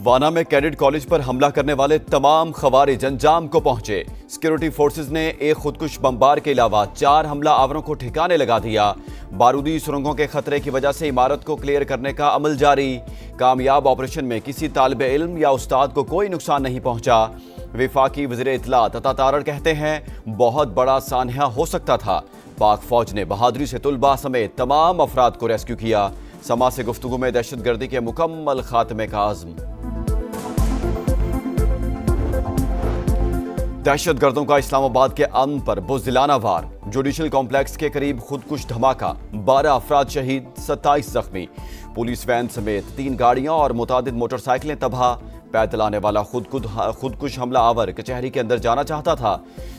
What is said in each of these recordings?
वाना में cadet college पर हमला करने वाले तमाम खवारिज अंजाम को पहुंचे। सिक्योरिटी फोर्सेज ने एक खुदकुश बमबार के अलावा 4 हमला आवरों को ठिकाने लगा दिया। बारूदी सुरंगों के खतरे की वजह से इमारत को क्लियर करने का अमल जारी। कामयाब ऑपरेशन में किसी तालिबे इल्म या उस्ताद को कोई नुकसान नहीं पहुंचा। विफाकी वज़ीर इत्तलात अता तारड़ कहते हैं, बहुत बड़ा सान्या हो सकता था। पाक फौज ने बहादुरी से तुलबा समेत तमाम अफराद को रेस्क्यू किया। समा से गुफ्तगू में दहशतगर्दी के मुकम्मल खात्मे का आज़म। दहशतगर्दों का इस्लामाबाद के अमन पर बुज़दिलाना वार। जुडिशल कॉम्प्लेक्स के करीब खुदकुश धमाका, 12 अफराद शहीद, 27 जख्मी। पुलिस वैन समेत 3 गाड़ियां और मुतादिद मोटरसाइकिलें तबाह। पैदल आने वाला खुदकुश हमला आवर कचहरी के अंदर जाना चाहता था।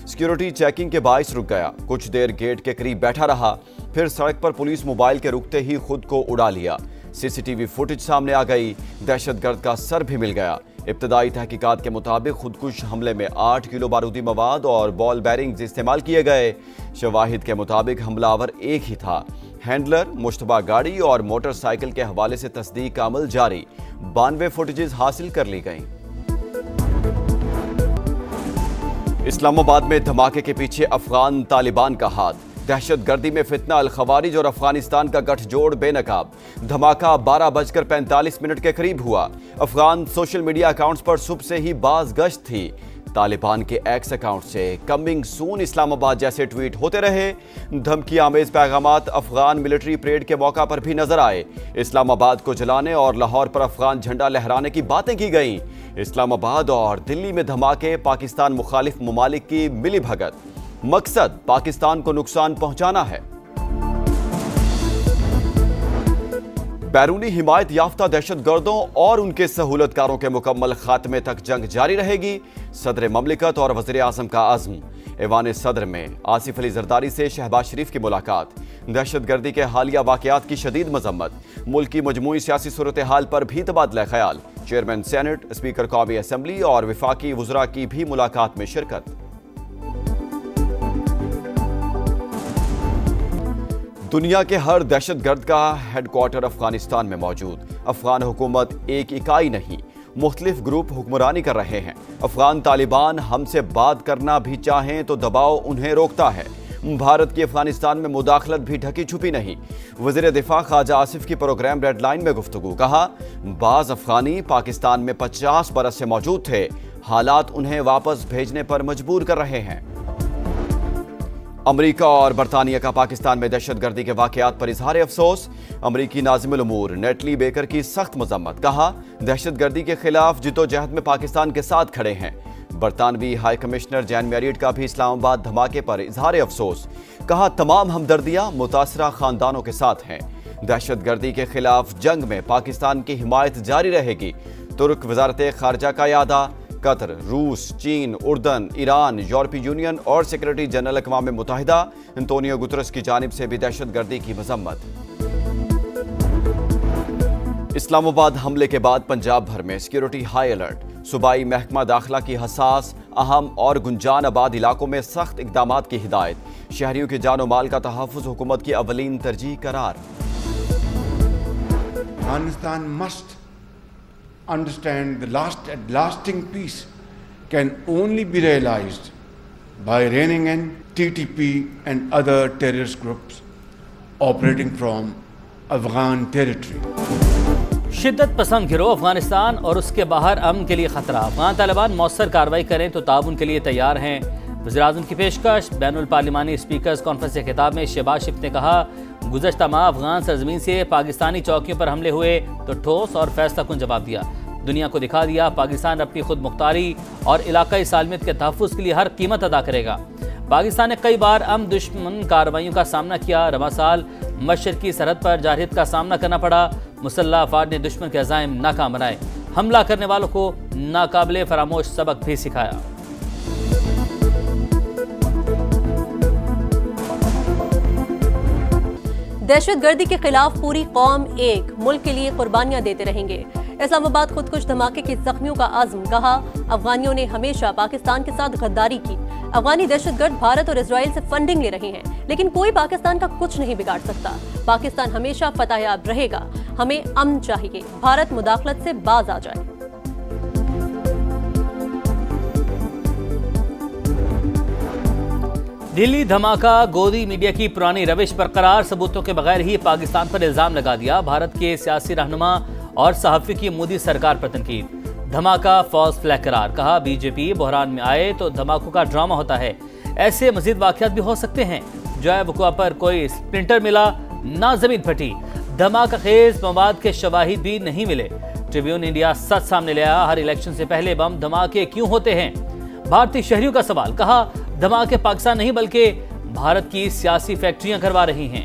सिक्योरिटी चेकिंग के बाइस रुक गया। कुछ देर गेट के करीब बैठा रहा, फिर सड़क पर पुलिस मोबाइल के रुकते ही खुद को उड़ा लिया। सीसीटीवी फुटेज सामने आ गई। दहशतगर्द का सर भी मिल गया। इब्तदाई तहकीकात के मुताबिक खुदकुश हमले में 8 किलो बारूदी मवाद और बॉल बैरिंग्स इस्तेमाल किए गए। शवाहिद के मुताबिक हमलावर एक ही था। हैंडलर, मुश्तबा गाड़ी और मोटरसाइकिल के हवाले से तस्दीक का अमल जारी। 92 फुटेजेस हासिल कर ली गई। इस्लामाबाद में धमाके के पीछे अफगान तालिबान का हाथ। दहशतगर्दी में फितना, अल खवारिज और अफगानिस्तान का गठजोड़ बेनकाब। धमाका 12:45 के करीब हुआ। अफगान सोशल मीडिया अकाउंट्स पर सुबह से ही बाज गश्त थी। तालिबान के एक्स अकाउंट से कमिंग सून इस्लामाबाद जैसे ट्वीट होते रहे। धमकी आमेज पैगामात अफगान मिलिट्री परेड के मौका पर भी नजर आए। इस्लामाबाद को जलाने और लाहौर पर अफगान झंडा लहराने की बातें की गईं। इस्लामाबाद और दिल्ली में धमाके, पाकिस्तान मुखालिफ ममालिक की मिली भगत। मकसद पाकिस्तान को नुकसान पहुंचाना है। बैरूनी हिमायत याफ्ता दहशतगर्दों और उनके सहूलतकारों के मुकम्मल खात्मे तक जंग जारी रहेगी। सदर ममलिकत और वज़ीर आज़म का आज़म। ऐवान सदर में आसिफ अली जरदारी से शहबाज शरीफ की मुलाकात। दहशतगर्दी के हालिया वाक़यात की शदीद मजम्मत। मुल्क की मजमूई सियासी सूरत हाल पर भी तबादला ख्याल। चेयरमैन सेनेट, स्पीकर कौमी असम्बली और विफाकी वज़रा की भी मुलाकात में शिरकत। दुनिया के हर दहशतगर्द का हेडक्वार्टर अफगानिस्तान में मौजूद। अफगान हुकूमत एक इकाई नहीं, मुख्तलिफ ग्रुप हुक्मरानी कर रहे हैं। अफगान तालिबान हमसे बात करना भी चाहें तो दबाव उन्हें रोकता है। भारत की अफगानिस्तान में मुदाखलत भी ढकी छुपी नहीं। वज़ीर दिफा ख्वाजा आसिफ की प्रोग्राम रेड लाइन में गुफ्तगू। कहा, बाज अफगानी पाकिस्तान में 50 बरस से मौजूद थे। हालात उन्हें वापस भेजने पर मजबूर कर रहे हैं। अमरीका और बरतानिया का पाकिस्तान में दहशतगर्दी के वाकयात पर इजहार अफसोस। अमरीकी नाज़िमुल उमूर नेटली बेकर की सख्त मजम्मत। कहा, दहशतगर्दी के खिलाफ जिद्दोजहद में पाकिस्तान के साथ खड़े हैं। बरतानवी हाई कमिश्नर जैन मैरियट का भी इस्लामाबाद धमाके पर इजहार अफसोस। कहा, तमाम हमदर्दियां मुतासरा खानदानों के साथ हैं। दहशतगर्दी के खिलाफ जंग में पाकिस्तान की हिमायत जारी रहेगी। तुर्क वजारत खारजा का यादा। कतर, रूस, चीन, उर्दन, ईरान, यूरोपीय यूनियन और सेक्रेटरी जनरल अक़वाम मुत्तहिदा एंटोनियो गुतरस की जानिब से भी दहशतगर्दी की मजम्मत। इस्लामाबाद हमले के बाद पंजाब भर में सिक्योरिटी हाई अलर्ट। सूबाई महकमा दाखिला की हसास, अहम और गुंजान आबाद इलाकों में सख्त इक़दामात की हिदायत। शहरियों के जान और माल का तहफ़्फ़ुज़ हुकूमत की अवलीन तरजीह करार। Afghanistan must understand the lasting peace can only be realized by reining in TTP and other terrorist groups operating from Afghan territory। शिद्दत पसंद गिरोह अफगानिस्तान और उसके बाहर अमन के लिए खतरा। अफगान तालिबान मौसर कार्रवाई करें तो ताउन के लिए तैयार हैं। वज़ीर आज़म की पेशकश। बैनुल पार्लिमानी स्पीकर्स कॉन्फ्रेंस के खिताब में शहबाज शरीफ ने कहा, गुज़श्ता माह अफगान सरजमीन से पाकिस्तानी चौकियों पर हमले हुए तो ठोस और फैसला कुन जवाब दिया। दुनिया को दिखा दिया पाकिस्तान अपनी खुद मुख्तारी और इलाकाई सालमियत के तहफ़्फ़ुज़ के लिए हर कीमत अदा करेगा। पाकिस्तान ने कई बार अम दुश्मन कार्रवाइयों का सामना किया। रवा साल मशरकी सरहद पर जारहियत का सामना करना पड़ा। मुसल्लह अफवाद ने दुश्मन के अज़ाइम नाकाम बनाए। हमला करने वालों को नाकाबिले फरामोश सबक भी सिखाया। दहशतगर्दी के खिलाफ पूरी कौम एक, मुल्क के लिए कुर्बानियां देते रहेंगे। इस्लामाबाद खुदकुश धमाके के जख्मियों का आज़म। कहा, अफगानियों ने हमेशा पाकिस्तान के साथ गद्दारी की। अफगानी दहशतगर्द भारत और इजराइल से फंडिंग ले रहे हैं, लेकिन कोई पाकिस्तान का कुछ नहीं बिगाड़ सकता। पाकिस्तान हमेशा फतहयाब रहेगा। हमें अमन चाहिए, भारत मुदाखलत से बाज आ जाए। दिल्ली धमाका, गोदी मीडिया की पुरानी रविश बरकरार, सबूतों के बगैर ही पाकिस्तान पर इल्जाम लगा दिया। भारत के सियासी रहनुमा और सहाफी की मोदी सरकार पर तनकीद। धमाका फॉल्स फ्लैग करार, कहा बीजेपी बहरान में आए तो धमाकों का ड्रामा होता है, ऐसे मजीद वाकयात भी हो सकते हैं। जो वकुआ पर कोई स्प्लिंटर मिला, ना जमीन फटी। धमाका खेज मवाद के शवाहिद भी नहीं मिले। ट्रिब्यून इंडिया सच सामने ले आया, हर इलेक्शन से पहले बम धमाके क्यों होते हैं? भारतीय शहरियों का सवाल, कहा धमाके पाकिस्तान नहीं बल्कि भारत की सियासी फैक्ट्रियां करवा रही हैं।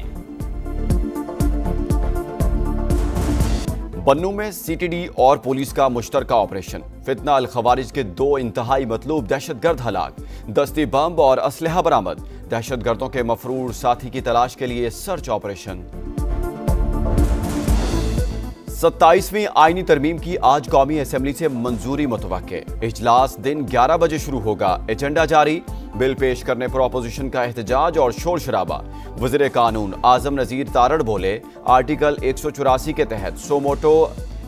बन्नू में सीटीडी और पुलिस का मुश्तरका ऑपरेशन। फितना अल खवारिज के 2 इंतहाई मतलूब दहशतगर्द हलाक, दस्ती बम और असलहा बरामद। दहशतगर्दों के मफरूर साथी की तलाश के लिए सर्च ऑपरेशन। 27वीं आईनी तरमीम की आज कौमी असेंबली से मंजूरी मुतवक्के। इजलास दिन 11 बजे शुरू होगा। एजेंडा जारी। बिल पेश करने पर अपोजिशन का एहतजाज और शोर शराबा। वज़ीर कानून आजम नज़ीर तारड़ बोले, आर्टिकल 184 के तहत सोमोटो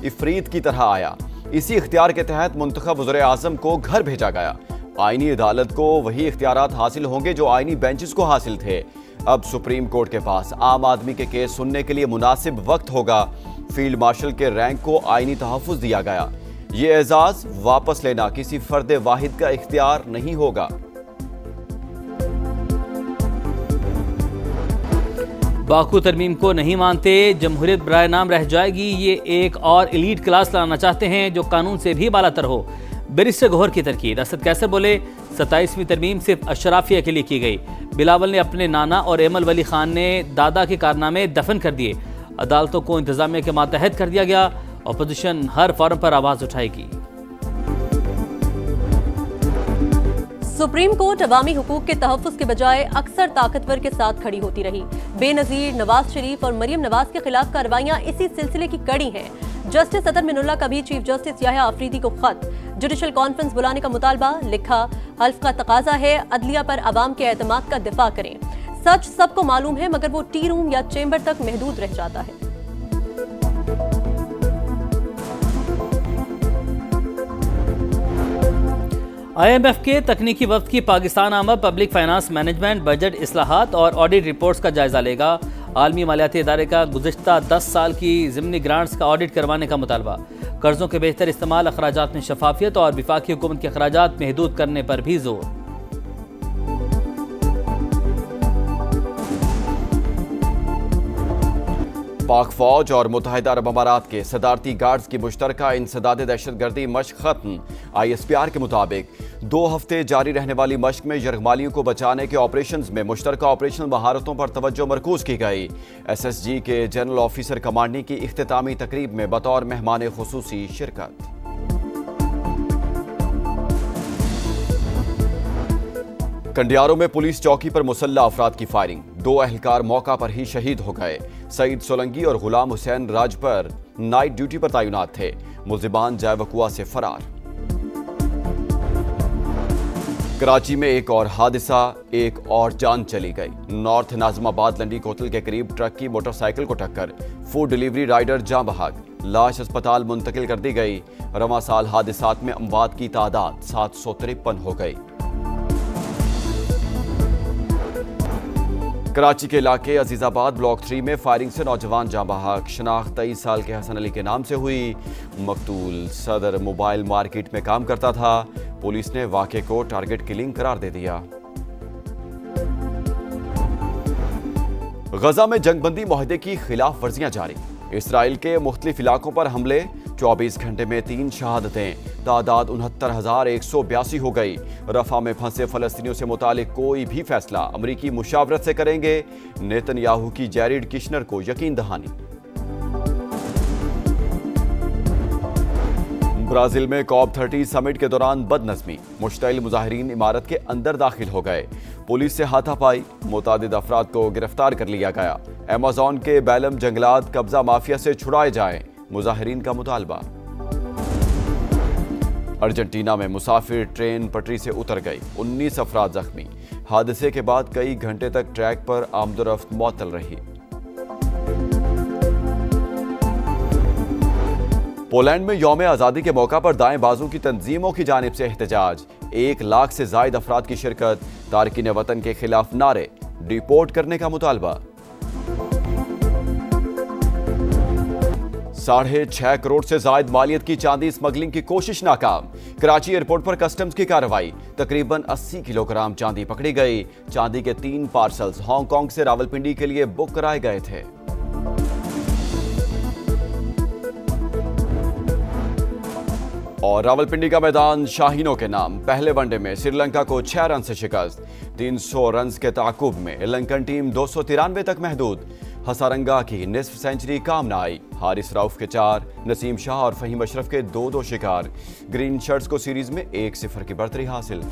इफरीत की तरह आया। इसी इख्तियार के तहत मुंतखब वज़ीर आज़म को घर भेजा गया। आईनी अदालत को वही इख्तियारात हासिल होंगे जो आईनी बेंचेस को हासिल थे। अब सुप्रीम कोर्ट के पास आम आदमी के केस सुनने के लिए मुनासिब वक्त होगा। फील्ड मार्शल के रैंक को आईनी तहफ़्फ़ुज़ दिया गया। ये एजाज वापस लेना किसी फर्द वाहिद का इख्तियार नहीं होगा। बाकू तरमीम को नहीं मानते, जमहूरियत बराए नाम रह जाएगी। ये एक और एलीट क्लास लाना चाहते हैं जो कानून से भी बालातर हो। बैरिस्टर गौहर की तरकीद। असद कैसर बोले, 27वीं तरमीम सिर्फ अशराफिया के लिए की गई। बिलावल ने अपने नाना और एमल वली खान ने दादा के कारनामे दफन कर दिए। अदालतों को इंतजामिया के मातहत कर दिया गया। अपोजिशन हर फॉरम पर आवाज उठाएगी। सुप्रीम कोर्ट अवामी हुकूक के तहफ़्फ़ुज़ के बजाय अक्सर ताकतवर के साथ खड़ी होती रही। बेनज़ीर नवाज शरीफ और मरियम नवाज के खिलाफ कार्रवाइयां इसी सिलसिले की कड़ी हैं। जस्टिस अतर मिनुल्लाह का भी चीफ जस्टिस याह्या अफरीदी को खत, जुडिशल कॉन्फ्रेंस बुलाने का मुतालबा। लिखा, हल्फ का तकाजा है अदलिया पर अवाम के एतमाद का दिफा करें। सच सबको मालूम है मगर वो टी रूम या चेंबर तक महदूद रह जाता है। IMF के तकनीकी वफ्द की पाकिस्तान आमद पब्लिक फाइनेंस मैनेजमेंट, बजट इस्लाहात और ऑडिट रिपोर्ट्स का जायजा लेगा। आलमी मालियाती इदारे का गुज़िश्ता 10 साल की ज़िमनी ग्रांट्स का ऑडिट करवाने का मुतालबा। कर्जों के बेहतर इस्तेमाल, अखराजात में शफाफियत और विफाकी हुकूमत के अखराजात महदूद करने पर भी जोर। पाक फौज और मुत्तहिदा अरब अमारात के सदारती गार्ड्स की मुश्तरका इंसदाद दहशतगर्दी मश्क खत्म। ISPR के मुताबिक 2 हफ्ते जारी रहने वाली मश्क में यरगमालियों को बचाने के ऑपरेशंस में मुश्तरका ऑपरेशनल महारतों पर तवज्जो मरकूज की गई। SSG के जनरल ऑफिसर कमांडिंग की इख्तितामी तकरीब में बतौर मेहमान खुसूसी शिरकत। कंडियारों में पुलिस चौकी पर मुसल्लह अफराद की फायरिंग। 2 अहलकार मौका पर ही शहीद हो गए। सईद सोलंगी और गुलाम हुसैन राजपर नाइट ड्यूटी पर तैनात थे। मुल्जिमान जयवकुआ से फरार। कराची में एक और हादसा, एक और जान चली गई। नॉर्थ नाजमाबाद लंडी कोतल के करीब ट्रक की मोटरसाइकिल को टक्कर, फूड डिलीवरी राइडर जाँ बहक। लाश अस्पताल मुंतकिल कर दी गई। रवां साल हादसात में अमवात की तादाद 753 हो गई। कराची के इलाके अजीजाबाद ब्लॉक 3 में फायरिंग से नौजवान जाँ बहक। शनाख्त 23 साल के हसन अली के नाम से हुई। मकतूल सदर मोबाइल मार्केट में काम करता था। पुलिस ने वाक़े को टारगेट किलिंग करार दे दिया। गजा में जंगबंदी मुआहदे की खिलाफ वर्जियां जारी। इसराइल के मुख्तलिफ इलाकों पर हमले, 24 घंटे में 3 शहादतें। तादाद 69,182 हो गई। रफा में फंसे फलस्तीनियों से मुतालिक कोई भी फैसला अमरीकी मुशावरत से करेंगे। नेतन्याहू की जैरिड किशनर को यकीन दहानी। ब्राजील में COP30 समिट के दौरान बदनज़मी, मुश्तइल मुजाहिरीन इमारत के अंदर दाखिल हो गए। पुलिस से हाथापाई, मुतादिद अफराद को गिरफ्तार कर लिया गया। अमेज़न के बैलम जंगलात कब्जा माफिया से छुड़ाए जाएं, मुजाहिरीन का मुतालबा। अर्जेंटीना में मुसाफिर ट्रेन पटरी से उतर गई, 19 अफराद जख्मी। हादसे के बाद कई घंटे तक ट्रैक पर आमदोरफ्त मुअत्तल रही। पोलैंड में यौम आज़ादी के मौका पर दाएं बाजू की तंजीमों की जानिब से एहतजाज। 1 लाख से ज्यादा अफराद की शिरकत, तारकीन वतन के खिलाफ नारे, डिपोर्ट करने का मुतालबा। 6.5 करोड़ से जायद मालियत की चांदी स्मगलिंग की कोशिश नाकाम। कराची एयरपोर्ट पर कस्टम्स की कार्रवाई, तकरीबन 80 किलोग्राम चांदी पकड़ी गई। चांदी के 3 पार्सल्स हांगकांग से रावलपिंडी के लिए बुक कराए गए थे। और रावलपिंडी का मैदान शाहीनों के नाम, पहले वनडे में श्रीलंका को 6 रन से शिकस्त। 300 रन के ताकुब में श्रीलंकन टीम 293 तक महदूद। हसारंगा की निस्फ सेंचुरी काम न आई। हारिस रऊफ के 4, नसीम शाह और फहीम अशरफ के 2-2 शिकार। ग्रीन शर्ट्स को सीरीज में 1-0 की बढ़तरी हासिल।